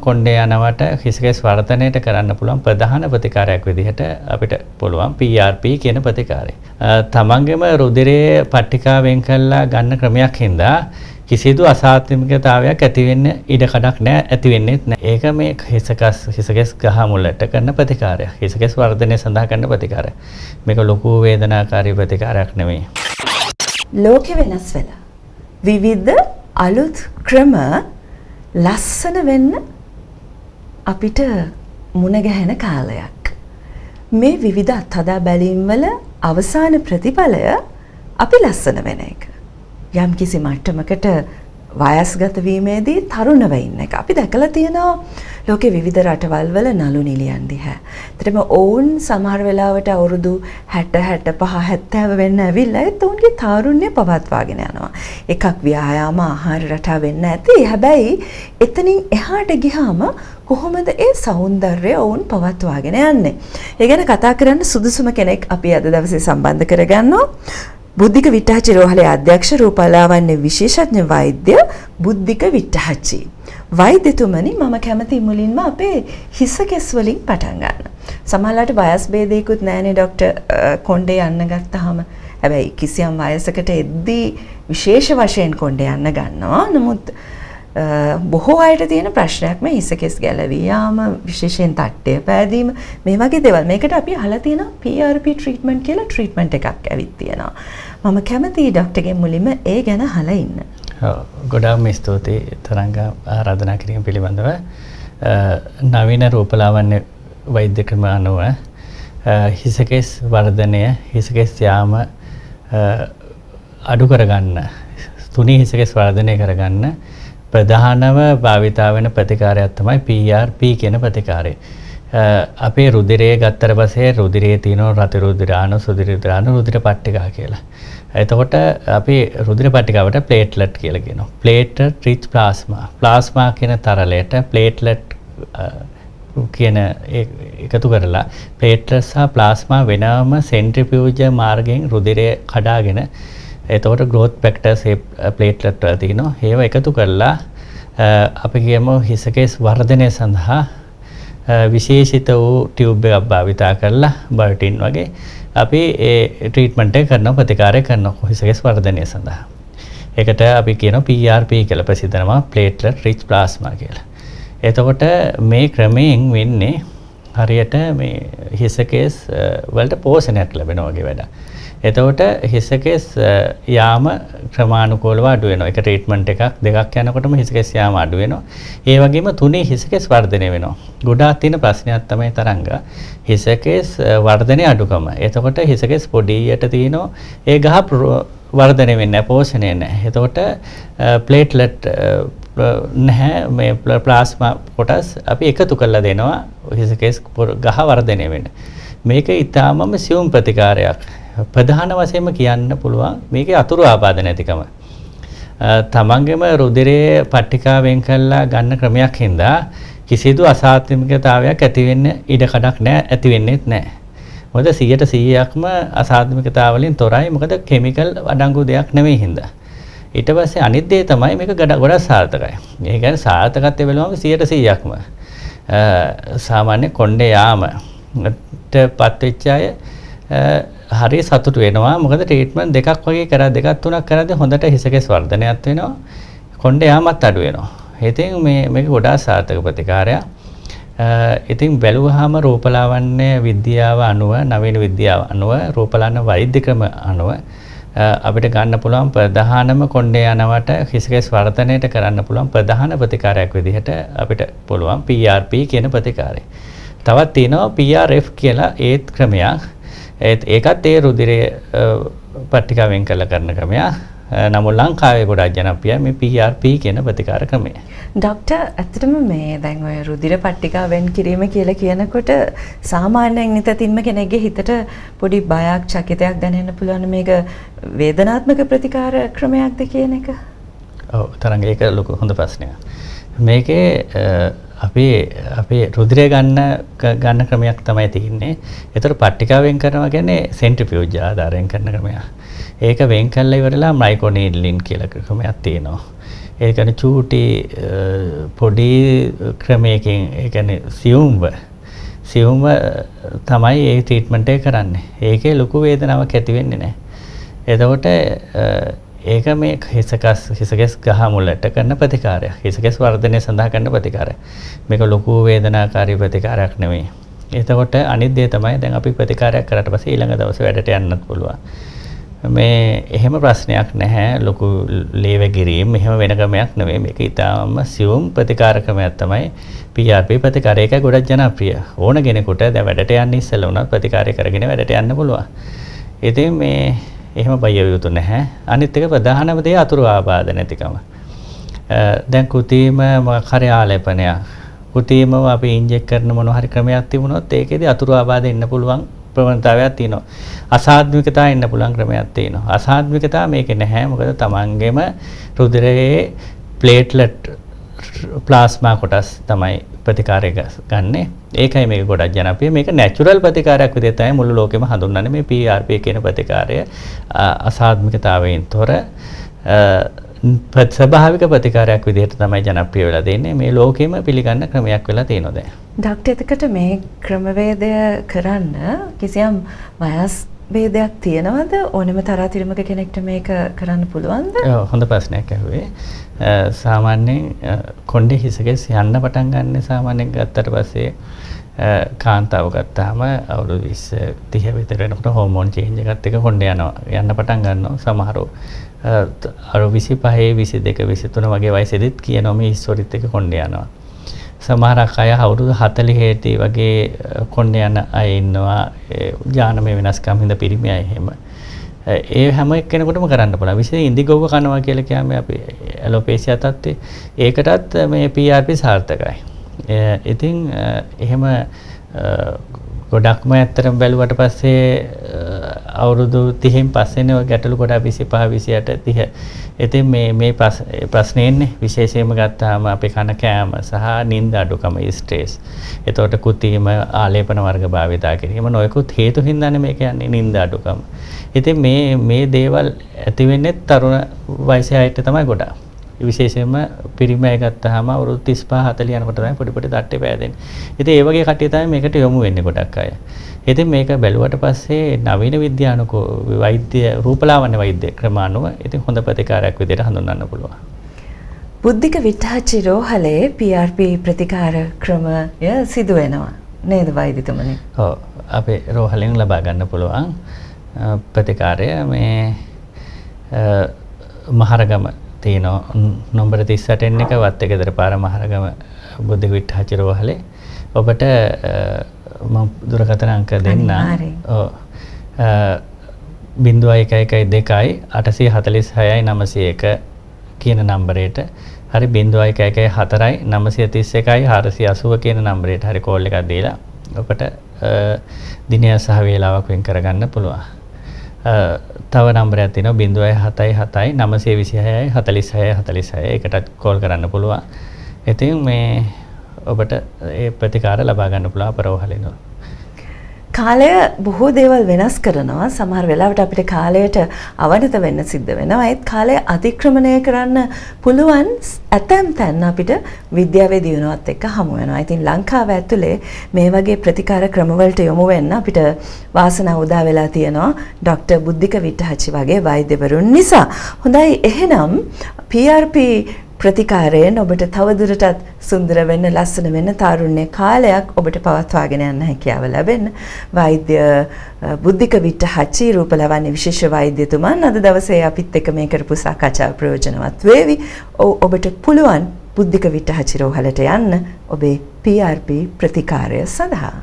කොණ්ඩේ යනවට හිසකෙස් වර්ධනයට කරන්න පුළුවන් ප්‍රධාන ප්‍රතිකාරයක් විදිහට අපිට පුළුවන් PRP කියන ප්‍රතිකාරය. තමන්ගේම රුධිරයේ පට්ටිකා වෙන් කරලා ගන්න ක්‍රමයක් හින්දා කිසිදු අසාත්මිකතාවයක් ඇති වෙන්න ඉඩ කඩක් නැහැ, ඇති වෙන්නේත් නැහැ. ඒක මේ හිසකෙස් ගහ මුලට කරන ප්‍රතිකාරයක්. හිසකෙස් වර්ධනය සඳහා කරන ප්‍රතිකාරයක්. මේක ලොකු වේදනාකාරී ප්‍රතිකාරයක් නෙමෙයි. ලෝකෙ වෙනස් වෙලා විවිධ අලුත් ක්‍රම ලස්සන වෙන්න අපිට මුණ ගැහෙන කාලයක්. මේ විවිධ අත්හදා බැලීම් වල අවසාන ප්‍රතිඵලය අපි ලස්සන වෙන එක. යම් කිසි මට්ටමකට වයස්ගත වීමේදී තරුණව ඉන්න එක. අපි දැකලා තියෙනවා ලෝකේ විවිධ රටවල් වල නළු නිලියන් දිහා. ඒතරම ඔවුන් සමහර වෙලාවට අවුරුදු 60 65 70 වෙන්න ඇවිල්ලා ඒත් ඔවුන්ගේ තාරුණ්‍ය පවත්වාගෙන යනවා. එකක් ව්‍යායාම ආහාර රටාව වෙන්න ඇති. හැබැයි එතනින් එහාට ගියාම කොහොමද ඒ සෞන්දර්යය ඔවුන් පවත්වාගෙන යන්නේ? ඒ ගැන කතා කරන්න සුදුසුම කෙනෙක් අපි අද දවසේ සම්බන්ධ කරගන්නවා. බුද්ධික විට්ටහචි රෝහලේ අධ්‍යක්ෂ රූපලාවන්‍ය විශේෂඥ වෛද්‍ය බුද්ධික විට්ටහචි. වෛද්‍යතුමනි, මම කැමති මුලින්ම අපේ හිස කෙස් වලින් පටන් ගන්න. සමහරවිට වයස් ભેදයකුත් නැහැනේ ડોක්ටර් කොණ්ඩේ යන්න ගත්තාම. හැබැයි කිසියම් වයසකට එද්දී විශේෂ වශයෙන් කොණ්ඩේ යන්න ගන්නවා. නමුත් බොහෝ අයට තියෙන ප්‍රශ්නයක් මේ හිස කෙස් ගැලවී යාම, විශේෂයෙන් තට්ටය පෑදීම, මේ වගේ දේවල්. මේකට අපි අහලා තියෙනවා PRP ට්‍රීට්මන්ට් කියලා ට්‍රීට්මන්ට් එකක් ඇවිත් තියෙනවා. මම කැමතියි ડોක්ටර්ගෙන් මුලින්ම ඒ ගැන අහලා ඉන්න. ගොඩාක්ම ස්තුතියි තරංග ආරාධනා කිරීම පිළිබඳව. නවීන රූපලාවන්‍ය වෛද්‍ය ක්‍රම අනුව හිසකෙස් වර්ධනය, හිසකෙස් යාම අඩු කරගන්න, තුනී හිසකෙස් වර්ධනය කරගන්න ප්‍රධානම භාවිතා වෙන ප්‍රතිකාරයක් තමයි PRP කියන ප්‍රතිකාරය. අපේ රුධිරයේ ගත්තට පස්සේ රුධිරයේ තියෙන රත රුධිරාණු, සුධිර රුධිරාණු, රුධිර පට්ටිකා කියලා. එතකොට අපි රුධිර පට්ටිකාවට ප්ලේට්ලට් කියලා කියනවා. ප්ලේට්ලට් රිච් ප්ලාස්මා. ප්ලාස්මා කියන තරලයට ප්ලේට්ලට් කියන එකතු කරලා ප්ලේට්ලට් සහ ප්ලාස්මා වෙනම සෙන්ට්‍රිෆියුජ් මාර්ගයෙන් රුධිරය කඩාගෙන එතකොට growth factors ප්ලේට්ලට් වල තියෙනවා. ඒව එකතු කරලා අපි කියමු හිසකෙස් වර්ධනය සඳහා විශේෂිත වූ ටියුබ් එකක් භාවිතා කරලා බර්ටින් වගේ අපි ඒ ට්‍රීට්මන්ට් එක කරන ප්‍රතිකාරය කරනවා හිසකෙස් වර්ධනය සඳහා. ඒකට අපි කියනවා PRP කියලා, ප්‍රසිද්ධම platelet rich plasma කියලා. එතකොට මේ ක්‍රමයෙන් වෙන්නේ හරියට මේ හිසකෙස් වලට පෝෂණයක් ලැබෙනවා වගේ වැඩක්. එතකොට හිසකෙස් යාම ක්‍රමානුකූලව අඩු වෙනවා. ඒක ට්‍රීට්මන්ට් එකක් දෙකක් යනකොටම හිසකෙස් යාම අඩු වෙනවා. ඒ වගේම තුනේ හිසකෙස් වර්ධනය වෙනවා. ගොඩාක් තියෙන ප්‍රශ්නයක් තමයි තරංග හිසකෙස් වර්ධනය අඩුකම. එතකොට හිසකෙස් පොඩියට තියෙනවා ඒ ගහ වර්ධනය වෙන්නේ නැහැ, පෝෂණය නැහැ. එතකොට ප්ලේට්ලට් නැහැ, මේ ප්ලාස්මා කොටස් අපි එකතු කරලා දෙනවා හිසකෙස් ගහ වර්ධනය වෙන්න. මේක ඊටාමම සියුම් ප්‍රතිකාරයක්. ප්‍රධාන වශයෙන්ම කියන්න පුළුවන් මේකේ අතුරු ආබාධ නැතිකම. තමන්ගේම රුධිරයේ පට්ටිකා වෙන් කරලා ගන්න ක්‍රමයක් හින්දා කිසිදු අසාත්මිකතාවයක් ඇති වෙන්න ඉඩ කඩක් නැහැ, ඇති වෙන්නේත් නැහැ. මොකද 100%ක්ම අසාත්මිකතාවලින් තොරයි. මොකද කිමිකල් අඩංගු දෙයක් නෙවෙයි හින්දා. ඊට පස්සේ අනිත් දේ තමයි මේක ගොඩක් සාර්ථකයි. ඒ කියන්නේ සාර්ථකත්වය බලවම 100%ක්ම සාමාන්‍ය කොණ්ඩේ යාමට පත් වෙච්ච අය හරි සතුටු වෙනවා. මොකද ට්‍රීට්මන්ට් දෙකක් වගේ කරා, දෙකක් තුනක් කරද්දී හොඳට හිසකෙස් වර්ධනයක් වෙනවා, කොණ්ඩේ යාමත් අඩු වෙනවා. ඉතින් මේක ගොඩාක් සාර්ථක ප්‍රතිකාරයක්. ඉතින් බැලුවාම රූපලාවන්‍ය විද්‍යාව අනුව, නවීන විද්‍යාව අනුව, රූපලාවන්‍ය වෛද්‍ය ක්‍රම අනුව අපිට ගන්න පුළුවන් ප්‍රධානම කොණ්ඩේ යනවට හිසකෙස් වර්ධනයට කරන්න පුළුවන් ප්‍රධාන ප්‍රතිකාරයක් විදිහට අපිට පුළුවන් PRP කියන ප්‍රතිකාරය. තවත් තියෙනවා PRF කියලා ඒත් ක්‍රමයක්. ඒකත් ඒ රුධිරයේ පට්ටිකා වෙන් කරලා කරන ක්‍රමයක්. නමුත් ලංකාවේ ගොඩක් ජනප්‍රියයි මේ PRP කියන ප්‍රතිකාර ක්‍රමය. ડોක්ටර්, ඇත්තටම මේ දැන් ඔය රුධිර පට්ටිකා වෙන් කිරීම කියලා කියනකොට සාමාන්‍යයෙන් නිතින්ම කෙනෙක්ගේ හිතට පොඩි බයක්, චකිතයක් දැනෙන්න පුළුවන්. මේක වේදනාත්මක ප්‍රතිකාර ක්‍රමයක්ද කියන එක? ඔව්, තරංග ඒක ලොකු හොඳ ප්‍රශ්නයක්. මේකේ අපේ රුධිරය ගන්න ක්‍රමයක් තමයි තියෙන්නේ. ඒතර පට්ටිකා වෙන් කරනවා කියන්නේ සෙන්ට්‍රිෆියුජ් ආධාරයෙන් කරන ක්‍රමයක්. ඒක වෙන් කළා ඉවරලා මයික්‍රෝනීඩ්ලින් කියලා ක්‍රමයක් තියෙනවා. ඒ කියන්නේ චූටි පොඩි ක්‍රමයකින් ඒ කියන්නේ සියුම්ව තමයි ඒ ට්‍රීට්මන්ට් එක කරන්නේ. ඒකේ ලොකු වේදනාවක් ඇති වෙන්නේ නැහැ. එතකොට ඒක මේ හිසකස් ගහ මුලට කරන ප්‍රතිකාරයක්. හිසකස් වර්ධනය සඳහා කරන ප්‍රතිකාරයක්. මේක ලොකු වේදනාකාරී ප්‍රතිකාරයක් නෙවෙයි. එතකොට අනිත් දේ තමයි දැන් අපි ප්‍රතිකාරයක් කරාට පස්සේ ඊළඟ දවසේ වැඩට යන්නත් පුළුවන්. මේ එහෙම ප්‍රශ්නයක් නැහැ. ලොකු ලේවැගිරීම් එහෙම වෙන ක්‍රමයක් නෙවෙයි. මේක ඊටාම සියුම් ප්‍රතිකාර ක්‍රමයක් තමයි PRP ප්‍රතිකාරය. ඒක ගොඩක් ජනප්‍රිය. ඕන කෙනෙකුට දැන් වැඩට යන්න ඉස්සෙල්ලා උනත් ප්‍රතිකාරය කරගෙන වැඩට යන්න පුළුවන්. ඉතින් මේ එහෙම බය යුතු නැහැ. අනිත් එක ප්‍රධානම දේ අතුරු ආබාධ නැතිකම. දැන් කුතීම මොකක් හරි ආලේපනයක්. කුතීමව අපි ඉන්ජෙක්ට් කරන මොන හරි ක්‍රමයක් තිබුණොත් ඒකේදී අතුරු ආබාධ එන්න පුළුවන් ප්‍රවණතාවයක් තියෙනවා. අසාධ්විකතා එන්න පුළුවන් ක්‍රමයක් තියෙනවා. අසාධ්විකතා මේකේ නැහැ. මොකද තමන්ගේම රුධිරයේ ප්ලේට්ලට් ප්ලාස්මා කොටස් තමයි ප්‍රතිකාරය ගන්නෙ. ඒකයි මේක ගොඩක් ජනප්‍රිය. මේක නැචරල් ප්‍රතිකාරයක් විදිහට තමයි මුළු ලෝකෙම හඳුන්වන්නේ මේ PRP කියන ප්‍රතිකාරය. අසාධ්මිකතාවයෙන් තොර ස්වභාවික ප්‍රතිකාරයක් විදිහට තමයි ජනප්‍රිය වෙලා තියෙන්නේ. මේ ලෝකෙම පිළිගන්න ක්‍රමයක් වෙලා තියෙනවා දැන්. ඩොක්ටර් එතකොට මේ ක්‍රමවේදය කරන්න කිසියම් වයස් වේදයක් තියෙනවද? ඕනෙම තරාතිරමක කෙනෙක්ට මේක කරන්න පුළුවන්ද? ඔව් හොඳ ප්‍රශ්නයක් අහුවේ. සාමාන්‍යයෙන් කොණ්ඩේ හිසකෙස් යන්න පටන් ගන්න සාමාන්‍යයෙන් ගත්තට පස්සේ කාන්තාව ගත්තාම අවුරුදු 20 30 විතර වෙනකොට හෝමෝන් චේන්ජ් එකත් එක්ක කොණ්ඩේ යන්න පටන් ගන්නවා. සමහරව අර 25 22 23 වගේ වයසෙදිත් කියනවා මේ හිස්වරිත් එක්ක කොණ්ඩේ යනවා. සමහරක් අය අවුරුදු 40 වගේ කොණ්ඩේ යන අය ඉන්නවා. ජානමය වෙනස්කම් හින්දා පිරිමි අය එහෙම. ඒ හැම එක්කෙනෙකුටම කරන්න පුළුවන්. විශේෂයෙන් ඉන්දිගොව්ව කනවා කියලා කියන්නේ අපි ඇලෝපේසියා තත්ත්වේ. ඒකටත් මේ PRP සාර්ථකයි. ඉතින් එහෙම ගොඩක්ම ඇත්තටම බැලුවට පස්සේ අවුරුදු 30න් පස්සේනේ ඔය ගැටලු කොට 25 28 30. ඉතින් මේ ප්‍රශ්නේ එන්නේ විශේෂයෙන්ම ගත්තාම අපේ කන කෑම සහ නිින්ද අඩුකම ස්ට්‍රෙස්. එතකොට කුතීම ආලේපන වර්ග භාවිතා කිරීම නොයෙකුත් හේතු හින්දානේ මේක යන්නේ නිින්ද අඩුකම. ඉතින් මේ දේවල් ඇති වෙන්නේ තරුණ වයසේ අයට තමයි ගොඩාක්. විශේෂයෙන්ම පිරිමි අය ගත්තාම අවුරුදු 35 40 යනකොට තමයි පොඩි පොඩි තට්ටේ පෑදෙන්නේ. ඉතින් ඒ වගේ කට්ටිය තමයි මේකට යොමු වෙන්නේ ගොඩක් අය. ඉතින් මේක බැලුවට පස්සේ නවීන විද්‍යානුකූල වෛද්‍ය රූපලාවන්‍ය වෛද්‍ය ක්‍රම අනුව ඉතින් හොඳ ප්‍රතිකාරයක් විදිහට හඳුන්වන්න පුළුවන්. බුද්ධික විට්ඨාචි රෝහලේ PRP ප්‍රතිකාර ක්‍රමය සිදු වෙනවා නේද වෛද්‍යතුමනි? ඔව් අපේ රෝහලෙන් ලබා ගන්න පුළුවන් ප්‍රතිකාරය මේ මහරගම තියෙනවා නම්බර 38 එක වත්තේකදර පාර මහරගම බුද්ධික විට්ඨාචි රෝහලේ. ඔබට මම දුරකථන අංක දෙන්නම්. ඔව් 0112 846යි 901 කියන නම්බරයට හරි 0114යි 931යි 480 කියන නම්බරයට හරි කෝල් එකක් දීලා ඔබට දිනය සහ වේලාවක් වෙන් කරගන්න පුළුවන්. තව නම්බරයක් තියෙනවා 077යි 926යි 46යි 46. ඒකටත් කෝල් කරන්න පුළුවන්. ඉතින් මේ ඔබට ඒ ප්‍රතිකාර ලබා ගන්න පුළුවන් අපරෝහලිනු. කාලය බොහෝ දේවල් වෙනස් කරනවා. සමහර වෙලාවට අපිට කාලයට අවනත වෙන්න සිද්ධ වෙනවා. ඒත් කාලය අතික්‍රමණය කරන්න පුළුවන් ඇතැම් තැන් අපිට විද්‍යාවේ දියුණුවත් එක්ක හමු වෙනවා. ඉතින් ලංකාව ඇතුලේ මේ වගේ ප්‍රතිකාර ක්‍රමවලට යොමු වෙන්න අපිට වාසනාව උදා වෙලා තියෙනවා. ඩොක්ටර් බුද්ධික විට්ඨාචි වගේ වෛද්‍යවරුන් නිසා. හොඳයි එහෙනම් PRP ප්‍රතිකාරයෙන් ඔබට තවදුරටත් සුන්දර වෙන්න ලස්සන වෙන්න තාරුණ්‍ය කාලයක් ඔබට පවත්වාගෙන යන්න හැකියාව ලැබෙන්න වෛද්‍ය බුද්ධික විට්ඨාචි රූපලාවන්‍ය විශේෂ වෛද්‍යතුමන් අද දවසේ අපිත් එක්ක මේ කරපු සාකච්ඡාව ප්‍රයෝජනවත් වේවි. ඔබට පුළුවන් බුද්ධික විට්ඨාචි රෝහලට යන්න ඔබේ PRP ප්‍රතිකාරය සඳහා.